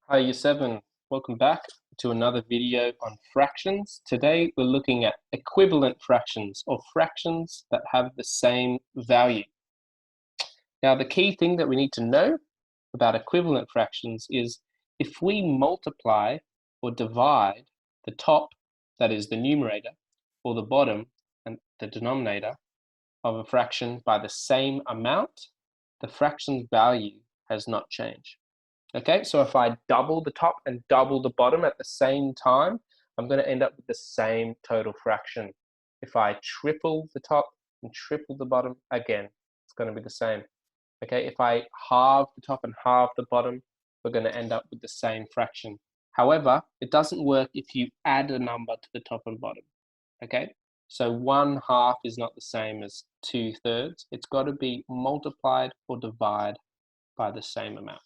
Hi, Year 7. Welcome back to another video on fractions. Today we're looking at equivalent fractions, or fractions that have the same value. Now, the key thing that we need to know about equivalent fractions is if we multiply or divide the top, that is the numerator, or the bottom, and the denominator of a fraction by the same amount, the fraction's value has not changed. Okay, so if I double the top and double the bottom at the same time, I'm going to end up with the same total fraction. If I triple the top and triple the bottom, again, it's going to be the same. Okay, if I halve the top and halve the bottom, we're going to end up with the same fraction. However, it doesn't work if you add a number to the top and bottom. Okay, so 1/2 is not the same as 2/3. It's got to be multiplied or divided by the same amount.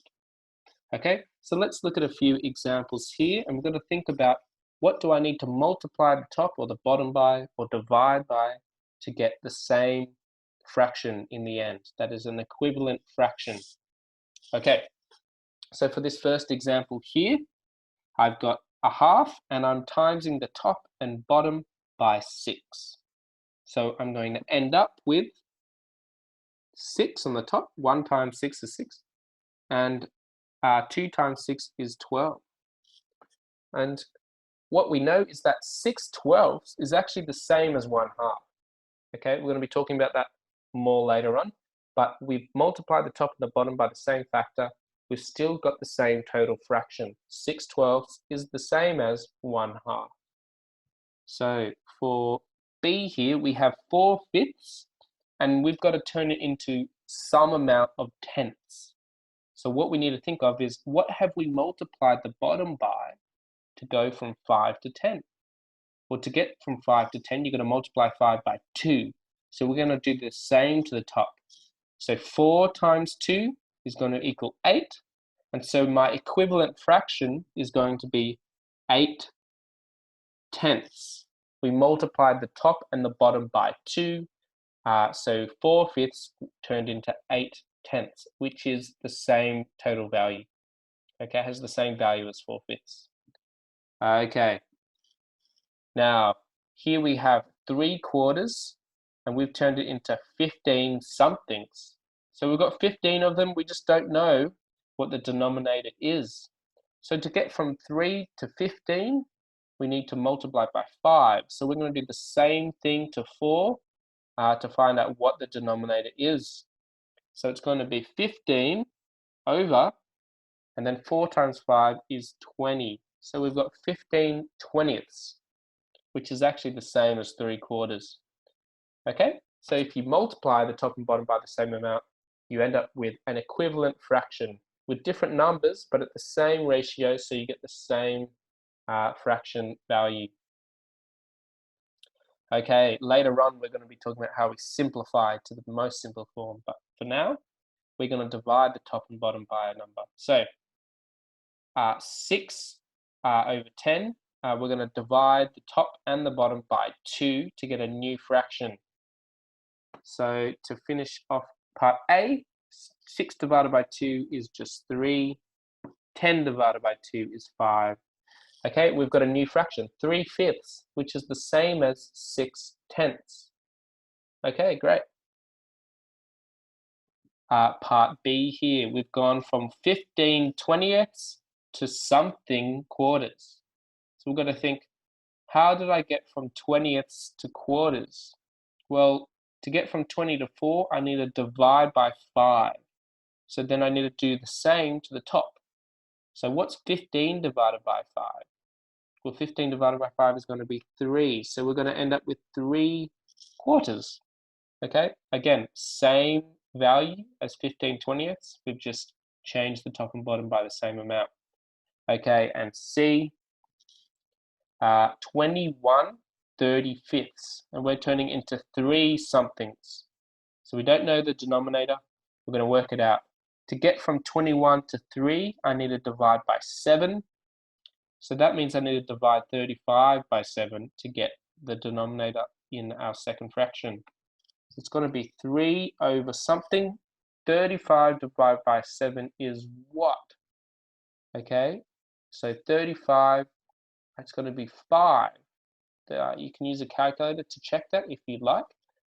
Okay, so let's look at a few examples here, and we're going to think about what do I need to multiply the top or the bottom by or divide by to get the same fraction in the end. That is an equivalent fraction. Okay, so for this first example here, I've got 1/2 and I'm timesing the top and bottom by 6. So I'm going to end up with 6 on the top. 1 times 6 is 6, and 2 times 6 is 12. And what we know is that 6/12 is actually the same as 1/2. Okay, we're going to be talking about that more later on, but we've multiplied the top and the bottom by the same factor. We've still got the same total fraction. 6/12 is the same as 1/2. So for B here, we have 4/5, and we've got to turn it into some amount of tenths. So what we need to think of is, what have we multiplied the bottom by to go from 5 to 10? Well, to get from 5 to 10, you're going to multiply 5 by 2. So we're going to do the same to the top. So 4 times 2 is going to equal 8. And so my equivalent fraction is going to be 8/10. We multiplied the top and the bottom by 2. So 4/5 turned into 8/10, which is the same total value. Okay, has the same value as 4/5. Okay. Now, here we have 3/4, and we've turned it into 15 somethings. So we've got 15 of them, we just don't know what the denominator is. So to get from 3 to 15, we need to multiply by 5. So we're going to do the same thing to 4 to find out what the denominator is. So it's going to be 15 over, and then 4 times 5 is 20. So we've got 15/20, which is actually the same as 3/4. Okay, so if you multiply the top and bottom by the same amount, you end up with an equivalent fraction with different numbers, but at the same ratio, so you get the same fraction value. Okay, later on, we're going to be talking about how we simplify to the most simple form, but for now, we're going to divide the top and bottom by a number. So 6 over 10, we're going to divide the top and the bottom by 2 to get a new fraction. So to finish off part A, 6 divided by 2 is just 3. 10 divided by 2 is 5. Okay, we've got a new fraction, 3/5, which is the same as 6/10. Okay, great. Part B here, we've gone from 15/20 to something quarters. So we've got to think, how did I get from 20ths to quarters? Well, to get from 20 to 4, I need to divide by 5. So then I need to do the same to the top. So what's 15 divided by 5? Well, 15 divided by 5 is going to be 3. So we're going to end up with 3/4. Okay, again, same value as 15/20. We've just changed the top and bottom by the same amount. Okay, and C, 21/35, and we're turning into 3 somethings. So we don't know the denominator. We're going to work it out. To get from 21 to 3, I need to divide by 7. So that means I need to divide 35 by 7 to get the denominator in our second fraction. So it's going to be 3 over something. 35 divided by 7 is what? Okay, So 35, that's going to be 5. You can use a calculator to check that if you'd like.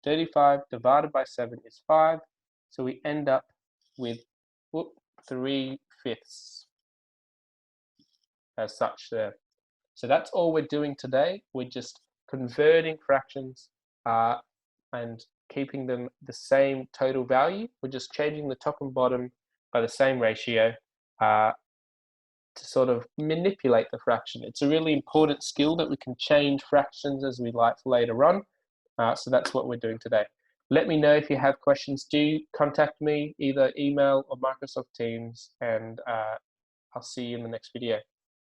35 divided by 7 is 5. So we end up with 3/5 as such there. So that's all we're doing today. We're just converting fractions and keeping them the same total value. We're just changing the top and bottom by the same ratio to sort of manipulate the fraction. It's a really important skill that we can change fractions as we like later on. So that's what we're doing today. Let me know if you have questions. Do contact me, either email or Microsoft Teams, and I'll see you in the next video.